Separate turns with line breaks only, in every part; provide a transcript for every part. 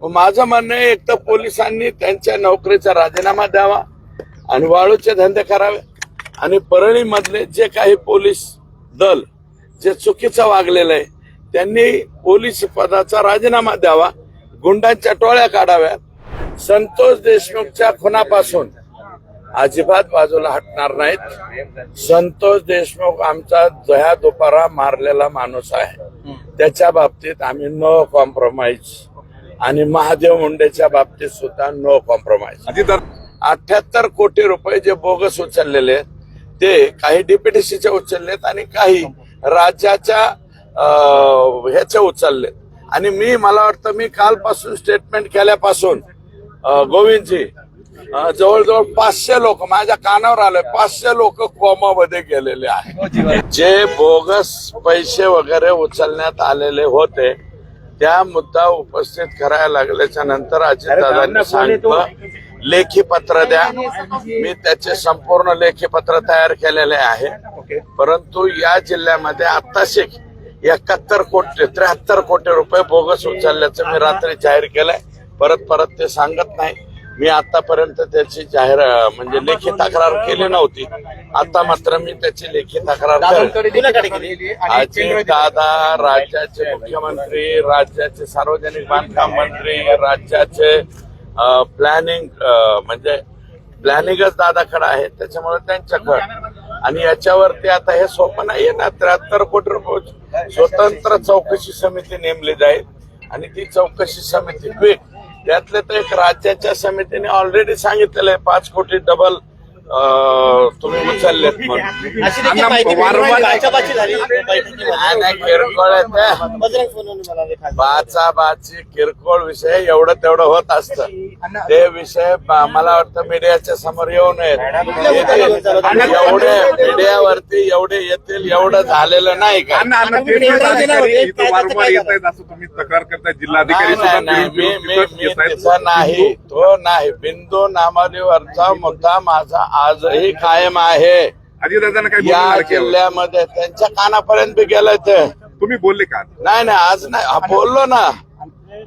माझं म्हणणं आहे, एक तर पोलिसांनी त्यांच्या नोकरीचा राजीनामा द्यावा आणि वाळूचे धंदे करावे आणि परळी मधले जे काही पोलीस दल जे चुकीचं वागलेलं आहे त्यांनी पोलीस पदाचा राजीनामा द्यावा, गुंडांच्या टोळ्या काढाव्यात. संतोष देशमुखच्या खुनापासून अजिबात बाजूला हटणार नाहीत. संतोष देशमुख आमचा दह्या दुपारा मारलेला माणूस आहे, त्याच्या बाबतीत आम्ही नो कॉम्प्रोमाइज आणि महादेव मुंडेच्या बाबतीत सुद्धा नो कॉम्प्रोमाइज. 78 कोटी रुपये जे बोगस उचललेले आहेत ते काही डीपीडीसीचे उचललेत आणि काही राज्याच्या ह्याचे उचललेत. आणि मला वाटतं मी कालपासून स्टेटमेंट केल्यापासून गोविंदजी जवळजवळ 500 लोक माझ्या कानावर आले, 500 लोक कोमामध्ये गेलेले आहेत. जे बोगस पैसे वगैरे उचलण्यात आलेले होते त्या मुद्दा उपस्थित करायला लागल्याच्या नंतर अजितदादांनी सांगितलं लेखी पत्र द्या. मी त्याचे संपूर्ण लेखी पत्र तयार केलेले आहे. परंतु या जिल्ह्यामध्ये आत्ताशी 73 कोटी रुपये बोगस उचलल्याचं मी रात्री जाहीर केलंय. परत ते सांगत नाही. मी आतापर्यंत त्याची जाहीर म्हणजे लेखी तक्रार केली नव्हती. आता मात्र मी त्याची लेखी तक्रार केली. अजितदादा राज्याचे मुख्यमंत्री, राज्याचे सार्वजनिक बांधकाम मंत्री, राज्याचे प्लॅनिंग म्हणजे प्लॅनिंगच दादाकडे आहे, त्याच्यामुळे त्यांच्याकडे. आणि याच्यावरती आता हे सोपं नाहीये ना. 73 कोटी रुपये स्वतंत्र चौकशी समिती नेमली जाईल आणि ती चौकशी समिती क्विक त्यातले तर एक राज्याच्या समितीने ऑलरेडी सांगितलेलं आहे 5 कोटी डबल तुम्ही उचललेत म्हणून. बाचाबाची किरकोळ विषय एवढं तेवढं होत असतं. ते विषय मला वाटतं मीडियाच्या समोर येऊ नयेत. एवढे मीडियावरती एवढे येतील एवढं झालेलं नाही का?
तक्रार करताय जिल्हाधिकारी
नाही तो नाही. बिंदू नामावलीवरचा मुद्दा माझा आजही कायम आहे. या जिल्ह्यामध्ये त्यांच्या कानापर्यंत बी गेलाय. ते
तुम्ही बोलले का?
नाही आज नाही बोललो ना.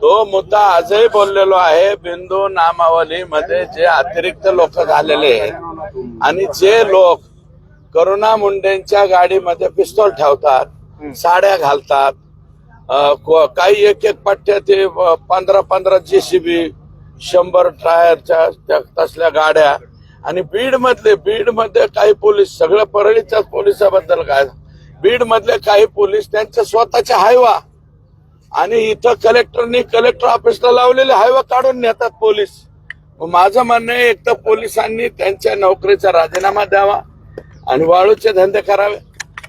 तो मुद्दा आजही बोललेलो आहे. बिंदू नामावलीमध्ये जे अतिरिक्त लोक झालेले आहेत आणि जे लोक करुणा मुंडेंच्या गाडीमध्ये पिस्तूल ठेवतात, साड्या घालतात, काही एक पट्ट्या ते 15 JCB 100 टायरच्या तसल्या गाड्या. आणि बीड मध्ये काही पोलीस, सगळं परळीच्याच पोलिसाबद्दल काय, बीड मधले काही पोलीस त्यांच्या स्वतःच्या हायवा आणि इथं कलेक्टर ऑफिसला लावलेले हायवा काढून नेतात पोलीस. माझं म्हणणं आहे, एक तर पोलिसांनी त्यांच्या नोकरीचा राजीनामा द्यावा आणि वाळूचे धंदे करावे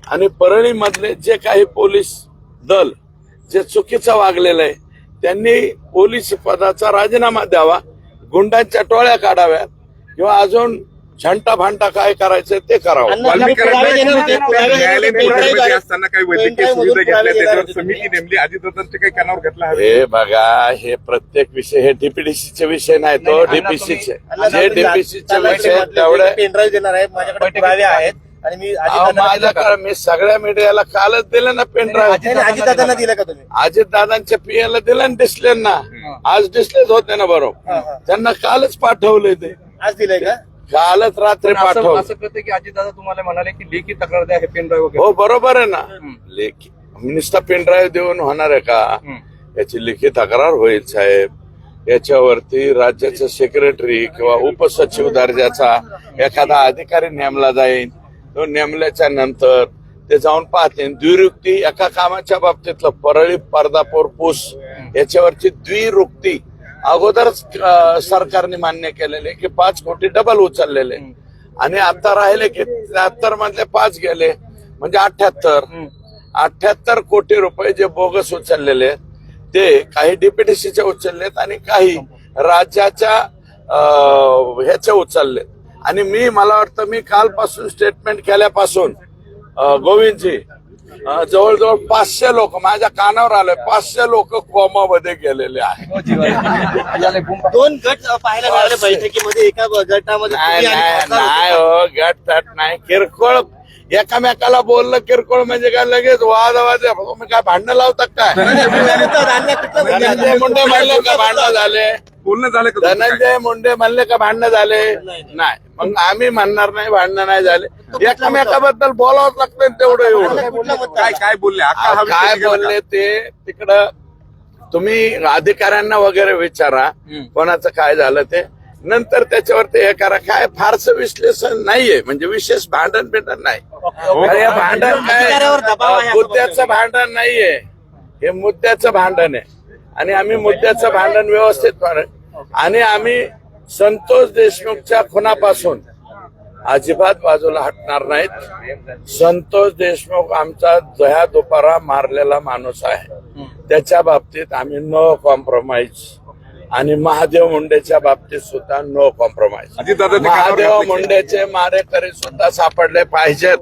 आणि परळी मधले जे काही पोलीस दल जे चुकीचं वागलेलं आहे त्यांनी पोलीस पदाचा राजीनामा द्यावा, गुंडांच्या टोळ्या काढाव्यात किंवा अजून झंटा भांटा काय करायचं ते करावं.
असताना काही वैद्यकीय सुविधा घेतल्या त्याच्यावर समिती नेमली, अजितदादांचे काही कानावर घेतला.
हे बघा, हे प्रत्येक विषय हे डीपीडीसीचे विषय नाही, तो डीपीसीचे जे डीपीसीचे विषय तेवढे
पेनड्राईव्ह देणार आहे. माझ्याकडे पुरावे आहेत आणि
मी सगळ्या मीडियाला कालच दिलं ना पेनड्राईव्ह.
अजितदादांना दिलं का तुम्ही?
अजितदादांच्या पीएला दिलं ना डिस्प्लेना. आज डिस्प्लेच होते ना बरोबर. त्यांना कालच पाठवले ते.
आज दिलंय का?
कालच रात्री पाठवलं.
असं कळतं की अजितदादा तुम्हाला म्हणाले की लेखी तक्रार द्या हे पेनड्राईव्ह.
हो बरोबर आहे ना. लेखी नुसता पेनड्राईव्ह देऊन होणार आहे का? याची लेखी तक्रार होईल साहेब. याच्यावरती राज्याचा सेक्रेटरी किंवा उपसचिव दर्जाचा एखादा अधिकारी नेमला जाईल. तो नेमल्याच्या नंतर ते जाऊन पाहते. द्विरुक्ती एका कामाच्या बाबतीतलं परळी पर्दापूर पूस याच्यावरची द्विरुक्ती अगोदरच सरकारने मान्य केलेले की 5 कोटी डबल उचललेले आणि आता राहिले की 73 मधले 5 गेले म्हणजे 78 कोटी रुपये जे बोगस उचललेले ते काही डीपीडीसीचे उचललेत आणि काही राज्याच्या ह्याचे उचललेत. आणि मला वाटतं मी कालपासून स्टेटमेंट केल्यापासून गोविंदजी जवळजवळ 500 लोक माझ्या कानावर आले, 500 लोक कोमामध्ये गेलेले आहेत.
2 गट पाहायला मिळाले बैठकीमध्ये. एका गटामध्ये
नाही हो, गट नाही, एकामेकाला बोललं किरकोळ म्हणजे काय लगेच वाद तुम्ही काय भांडणं लावतात काय? धनंजय मुंडे म्हणले का भांडणं झाले?
बोलणं झालं का तुमचं काय?
धनंजय मुंडे म्हणले का भांडणं झाले? नाही. मग आम्ही म्हणणार नाही भांडणं नाही झाले. एकामेकाबद्दल बोलावंच लागतं तेवढं एवढं.
काय बोलले आता हा विषय
काय
निघाला का?
बोलले ते तिकडं तुम्ही अधिकाऱ्यांना वगैरे विचारा कोणाचं काय झालं ते. नंतर त्याच्यावरती हे करा. काय फारसं विश्लेषण नाहीये, म्हणजे विशेष भांडण बिंडण नाही. हे भांडण काय मुद्द्याचं भांडण नाहीये, हे मुद्द्याचं भांडण आहे. आणि आम्ही मुद्द्याचं भांडण व्यवस्थित आणि आम्ही संतोष देशमुखच्या खुनापासून अजिबात बाजूला हटणार नाहीत. संतोष देशमुख आमचा जया दुपारा मारलेला माणूस आहे, त्याच्या बाबतीत आम्ही नो कॉम्प्रोमाइज. आणि महादेव मुंडेच्या बाबतीत सुद्धा नो कॉम्प्रोमाइज.
अजितदादा ते कानावर
महादेव
घातले की?
मुंडेचे मारेकरी सुद्धा सापडले पाहिजेत.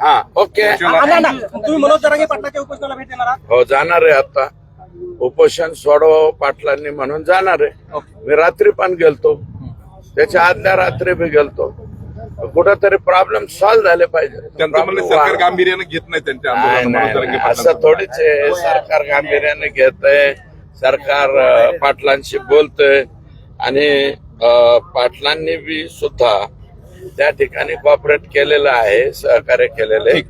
हा ओके.
तुम्ही मनोज जरांगे पाटलाच्या उपोषणाला भेट देणार आहात?
हो जाणार आहे. आता उपोषण सोडव पाटलांनी म्हणून जाणार आहे. मी रात्री पण गेलतो, त्याच्या आदल्या रात्री बी गेलतो. कुठंतरी प्रॉब्लेम सॉल्व्ह झाले पाहिजे.
त्यांचं म्हणणं सरकार गांभीर्यानं घेत नाही त्यांच्या आंदोलनाला, मनोज जरांगे
असं
पाटलांचं.
थोडीच आहे. सरकार गांभीर्याने घेतंय, सरकार पाटलांशी बोलतंय आणि पाटलांनी बी सुद्धा त्या ठिकाणी कॉपरेट केलेलं आहे, सहकार्य केलेलं आहे.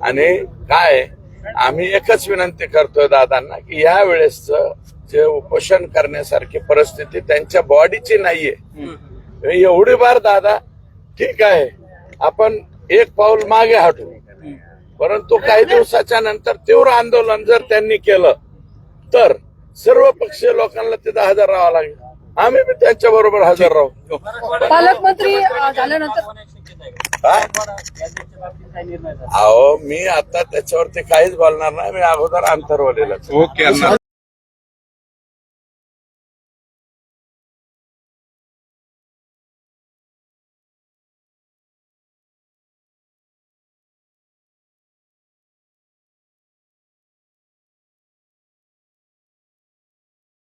आणि काय आम्ही एकच विनंती करतोय दादांना की या वेळेस जे उपोषण करण्यासारखी परिस्थिती त्यांच्या बॉडीची नाहीये. एवढी बार दादा ठीक आहे आपण एक पाऊल मागे हटू, परंतु काही दिवसाच्या नंतर तीव्र आंदोलन जर त्यांनी केलं तर सर्व पक्षीय लोकांना तिथं हजर राहावं लागेल. आम्ही बी त्यांच्या बरोबर हजर राहू.
पालकमंत्री झाल्यानंतर
अहो मी आता त्याच्यावरती काहीच बोलणार नाही. मी अगोदर अंतर्वलेलं.
ओके अण्णा.